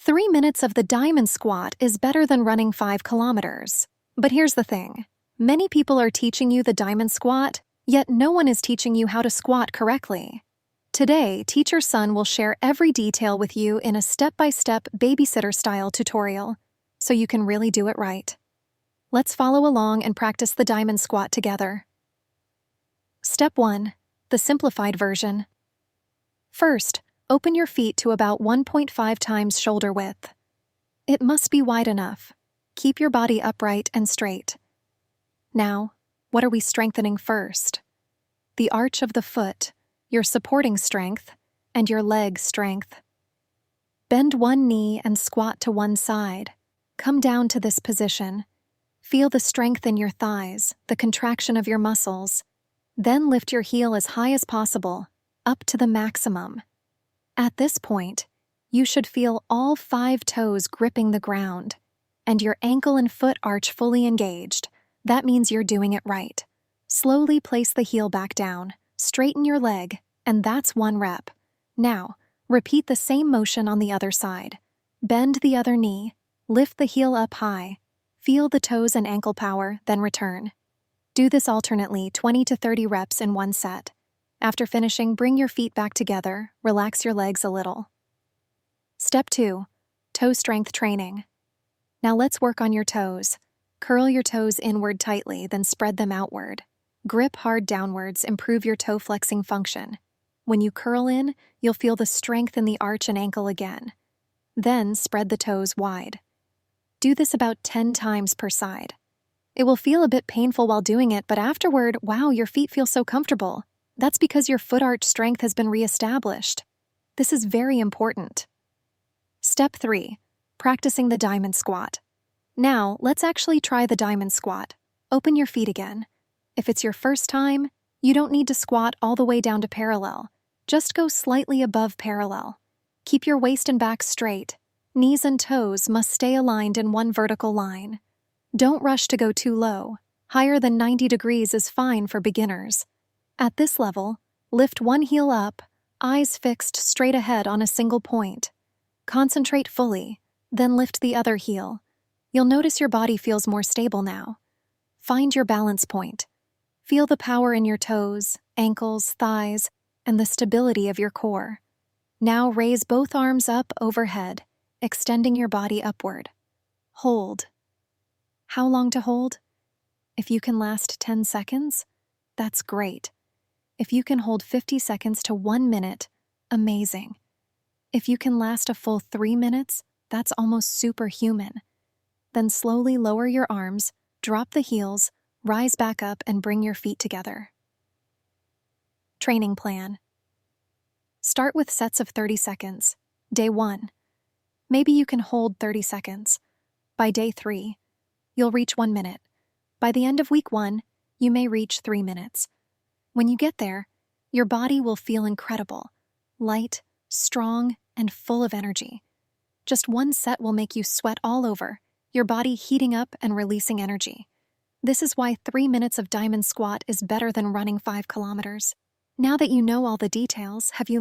3 minutes of the diamond squat is better than running 5 kilometers. But here's the thing. Many people are teaching you the diamond squat, yet no one is teaching you how to squat correctly. Today, Teacher Sun will share every detail with you in a step-by-step babysitter-style tutorial, so you can really do it right. Let's follow along and practice the diamond squat together. Step 1. The simplified version. First, open your feet to about 1.5 times shoulder width. It must be wide enough. Keep your body upright and straight. Now, what are we strengthening first? The arch of the foot, your supporting strength, and your leg strength. Bend one knee and squat to one side. Come down to this position. Feel the strength in your thighs, the contraction of your muscles. Then lift your heel as high as possible, up to the maximum. At this point, you should feel all 5 toes gripping the ground, and your ankle and foot arch fully engaged. That means you're doing it right. Slowly place the heel back down, straighten your leg, and that's 1 rep. Now, repeat the same motion on the other side. Bend the other knee, lift the heel up high, feel the toes and ankle power, then return. Do this alternately 20 to 30 reps in 1 set. After finishing, bring your feet back together, relax your legs a little. Step 2. Toe strength training. Now let's work on your toes. Curl your toes inward tightly, then spread them outward. Grip hard downwards, improve your toe flexing function. When you curl in, you'll feel the strength in the arch and ankle again. Then spread the toes wide. Do this about 10 times per side. It will feel a bit painful while doing it, but afterward, wow, your feet feel so comfortable. That's because your foot arch strength has been reestablished. This is very important. Step 3. Practicing the diamond squat. Now, let's actually try the diamond squat. Open your feet again. If it's your first time, you don't need to squat all the way down to parallel. Just go slightly above parallel. Keep your waist and back straight. Knees and toes must stay aligned in one vertical line. Don't rush to go too low. Higher than 90 degrees is fine for beginners. At this level, lift one heel up, eyes fixed straight ahead on a single point. Concentrate fully, then lift the other heel. You'll notice your body feels more stable now. Find your balance point. Feel the power in your toes, ankles, thighs, and the stability of your core. Now raise both arms up overhead, extending your body upward. Hold. How long to hold? If you can last 10 seconds, that's great. If you can hold 50 seconds to 1 minute, amazing. If you can last a full 3 minutes, that's almost superhuman. Then slowly lower your arms, drop the heels, rise back up, and bring your feet together. Training plan. Start with sets of 30 seconds. Day 1. Maybe you can hold 30 seconds. By day 3, you'll reach 1 minute. By the end of week 1, you may reach 3 minutes. When you get there, your body will feel incredible, light, strong, and full of energy. Just 1 set will make you sweat all over, your body heating up and releasing energy. This is why 3 minutes of diamond squat is better than running 5 kilometers. Now that you know all the details, have you